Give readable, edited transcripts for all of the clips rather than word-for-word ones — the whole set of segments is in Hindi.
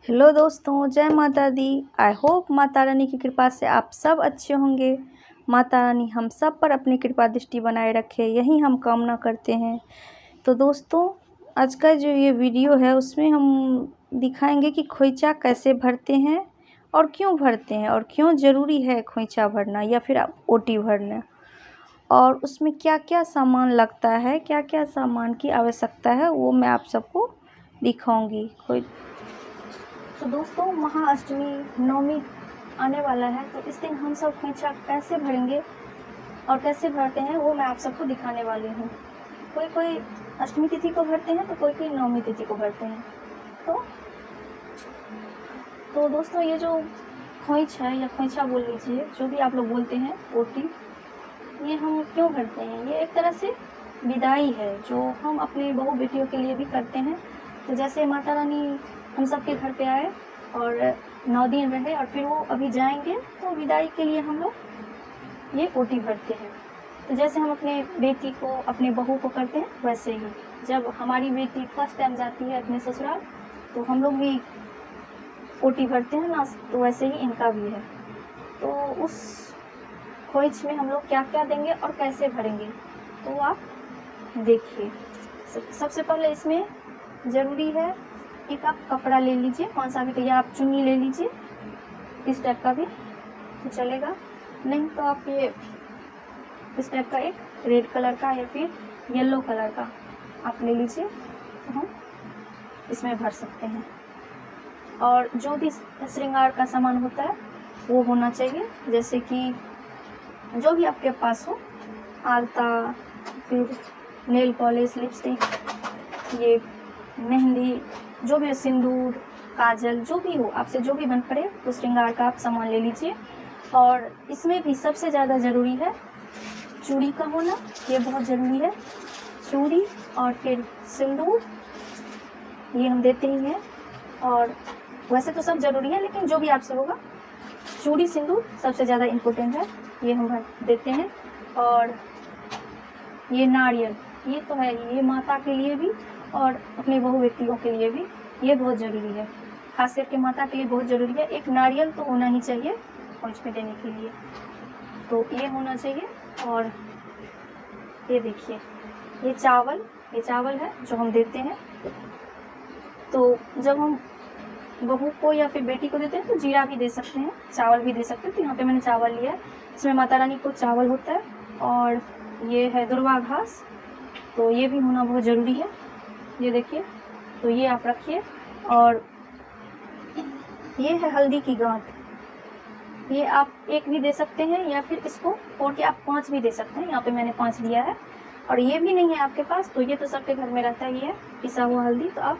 हेलो दोस्तों, जय माता दी। आई होप माता रानी की कृपा से आप सब अच्छे होंगे। माता रानी हम सब पर अपनी कृपा दृष्टि बनाए रखे, यही हम कामना करते हैं। तो दोस्तों, आज का जो ये वीडियो है उसमें हम दिखाएंगे कि खोइचा कैसे भरते हैं और क्यों भरते हैं और क्यों ज़रूरी है खोइचा भरना या फिर ओटी भरना, और उसमें क्या क्या सामान लगता है, क्या क्या सामान की आवश्यकता है, वो मैं आप सबको दिखाऊंगी। तो दोस्तों, महाअष्टमी नवमी आने वाला है, तो इस दिन हम सब खोइचा कैसे भरेंगे और कैसे भरते हैं वो मैं आप सबको दिखाने वाली हूँ। कोई कोई अष्टमी तिथि को भरते हैं तो कोई कोई नवमी तिथि को भरते हैं। तो दोस्तों, ये जो खोइच है या खोइचा बोल लीजिए, जो भी आप लोग बोलते हैं, ओटी, ये हम क्यों भरते हैं? ये एक तरह से विदाई है जो हम अपनी बहू बेटियों के लिए भी करते हैं। तो जैसे माता रानी हम सबके घर पे आए और 9 दिन रहे और फिर वो अभी जाएंगे, तो विदाई के लिए हम लोग ये ओटी भरते हैं। तो जैसे हम अपने बेटी को, अपने बहू को करते हैं, वैसे ही जब हमारी बेटी फर्स्ट टाइम जाती है अपने ससुराल, तो हम लोग भी ओटी भरते हैं ना, तो वैसे ही इनका भी है। तो उस खोइच में हम लोग क्या क्या देंगे और कैसे भरेंगे, तो आप देखिए। सबसे पहले इसमें ज़रूरी है, एक आप कपड़ा ले लीजिए, कौन सा भी, या आप चुन्नी ले लीजिए, इस टाइप का भी तो चलेगा। नहीं तो आप ये इस टाइप का एक रेड कलर का या फिर येलो कलर का आप ले लीजिए, तो हम इसमें भर सकते हैं। और जो भी श्रृंगार का सामान होता है वो होना चाहिए, जैसे कि जो भी आपके पास हो, आलता, फिर नेल पॉलिश, लिपस्टिक, ये मेहंदी, जो भी, सिंदूर, काजल, जो भी हो, आपसे जो भी बन पड़े तो श्रृंगार का आप सामान ले लीजिए। और इसमें भी सबसे ज़्यादा ज़रूरी है चूड़ी का होना, ये बहुत ज़रूरी है। चूड़ी और फिर सिंदूर, ये हम देते ही हैं। और वैसे तो सब ज़रूरी है, लेकिन जो भी आपसे होगा, चूड़ी सिंदूर सबसे ज़्यादा इम्पोर्टेंट है, ये हम देते हैं। और ये नारियल, ये तो है, ये माता के लिए भी और अपने बहु बेटियों के लिए भी ये बहुत ज़रूरी है। खास करके माता के लिए बहुत ज़रूरी है, एक नारियल तो होना ही चाहिए खोइच में देने के लिए, तो ये होना चाहिए। और ये देखिए, ये चावल है जो हम देते हैं। तो जब हम बहू को या फिर बेटी को देते हैं तो जीरा भी दे सकते हैं, चावल भी दे सकते हैं। तो यहाँ पे मैंने चावल लिया है, इसमें माता रानी को चावल होता है। और ये है दुर्वा घास, तो ये भी होना बहुत ज़रूरी है, ये देखिए। तो ये आप रखिए। और ये है हल्दी की गांठ, ये आप एक भी दे सकते हैं या फिर इसको तोड़ के आप 5 भी दे सकते हैं। यहाँ पे मैंने 5 लिया है। और ये भी नहीं है आपके पास तो ये तो सबके घर में रहता ही है, पिसा हुआ हल्दी, तो आप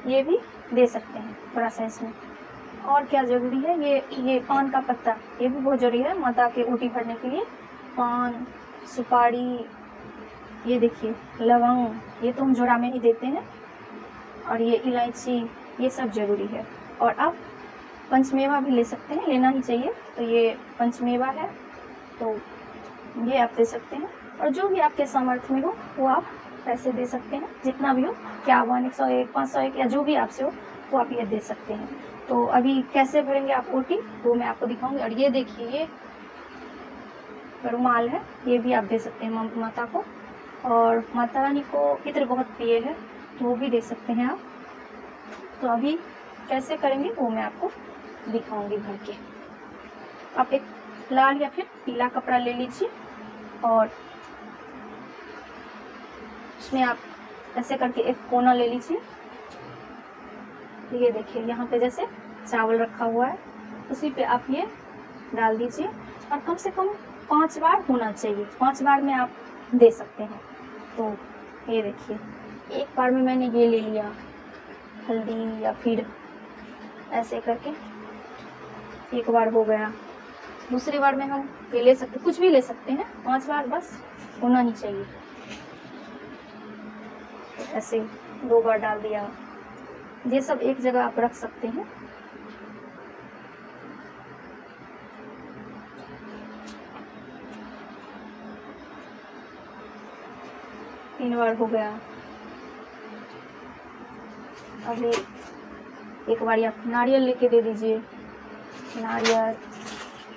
ये भी दे सकते हैं थोड़ा सा इसमें। और क्या ज़रूरी है, ये पान का पत्ता, ये भी बहुत ज़रूरी है माता के ओटी भरने के लिए। पान, सुपारी, ये देखिए लवंग, ये तो हम जोड़ा में ही देते हैं। और ये इलायची, ये सब ज़रूरी है। और आप पंचमेवा भी ले सकते हैं, लेना ही चाहिए। तो ये पंचमेवा है, तो ये आप दे सकते हैं। और जो भी आपके सामर्थ्य में हो वो आप पैसे दे सकते हैं, जितना भी हो, 51, 101, 501 या जो भी आपसे हो वो आप ये दे सकते हैं। तो अभी कैसे भरेंगे आप ओटी वो मैं आपको दिखाऊंगी। और ये देखिए, ये रुमाल है, ये भी आप दे सकते हैं माता को। और माता रानी को इत्र बहुत प्रिय है, तो वो भी दे सकते हैं आप। तो अभी कैसे करेंगे वो मैं आपको दिखाऊंगी भर के। आप एक लाल या फिर पीला कपड़ा ले लीजिए और उसमें आप ऐसे करके एक कोना ले लीजिए। ये देखिए, यहाँ पे जैसे चावल रखा हुआ है, उसी पे आप ये डाल दीजिए। और कम से कम 5 बार होना चाहिए, 5 बार में आप दे सकते हैं। तो ये देखिए, एक बार में मैंने ये ले लिया हल्दी, या फिर ऐसे करके एक बार हो गया। दूसरी बार में हम ये ले सकते, कुछ भी ले सकते हैं, 5 बार बस होना ही चाहिए। ऐसे 2 बार डाल दिया, ये सब एक जगह आप रख सकते हैं। तीन बार हो गया। अभी एक बार आप नारियल लेके दे दीजिए, नारियल,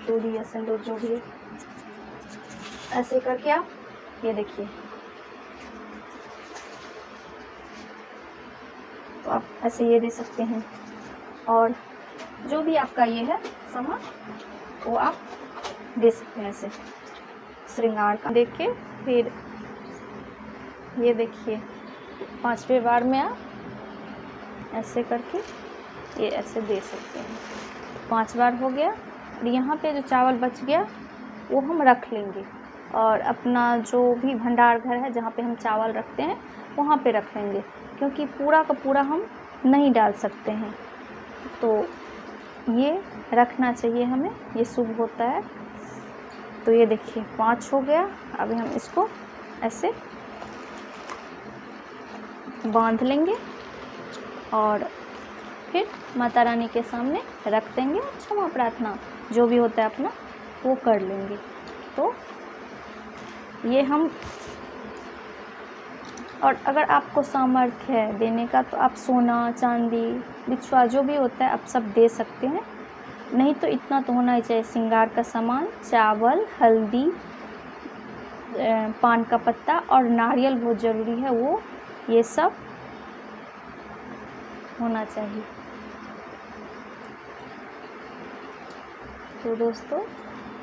चूड़ी या सिंदूर जो भी है, ऐसे करके आप ये देखिए। तो आप ऐसे ये दे सकते हैं, और जो भी आपका ये है सामान वो आप दे सकते हैं ऐसे श्रृंगार का देख के। फिर ये देखिए 5वें बार में आप ऐसे करके ये ऐसे दे सकते हैं। 5 बार हो गया, और यहाँ पे जो चावल बच गया वो हम रख लेंगे, और अपना जो भी भंडार घर है जहाँ पे हम चावल रखते हैं वहाँ पे रख लेंगे, क्योंकि पूरा का पूरा हम नहीं डाल सकते हैं, तो ये रखना चाहिए हमें, ये शुभ होता है। तो ये देखिए 5 हो गया। अभी हम इसको ऐसे बांध लेंगे और फिर माता रानी के सामने रख देंगे, क्षमा प्रार्थना जो भी होता है अपना वो कर लेंगे। तो ये हम, और अगर आपको सामर्थ्य है देने का तो आप सोना, चांदी, बिछुआ जो भी होता है आप सब दे सकते हैं, नहीं तो इतना तो होना ही चाहिए। श्रृंगार का सामान, चावल, हल्दी, पान का पत्ता और नारियल बहुत ज़रूरी है, वो ये सब होना चाहिए। तो दोस्तों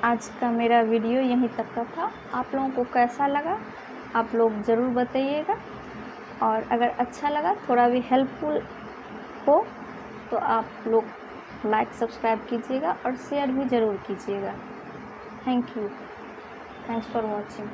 आज का मेरा वीडियो यहीं तक का था। आप लोगों को कैसा लगा आप लोग ज़रूर बताइएगा, और अगर अच्छा लगा, थोड़ा भी हेल्पफुल हो तो आप लोग लाइक सब्सक्राइब कीजिएगा और शेयर भी ज़रूर कीजिएगा। Thank you, thanks for watching.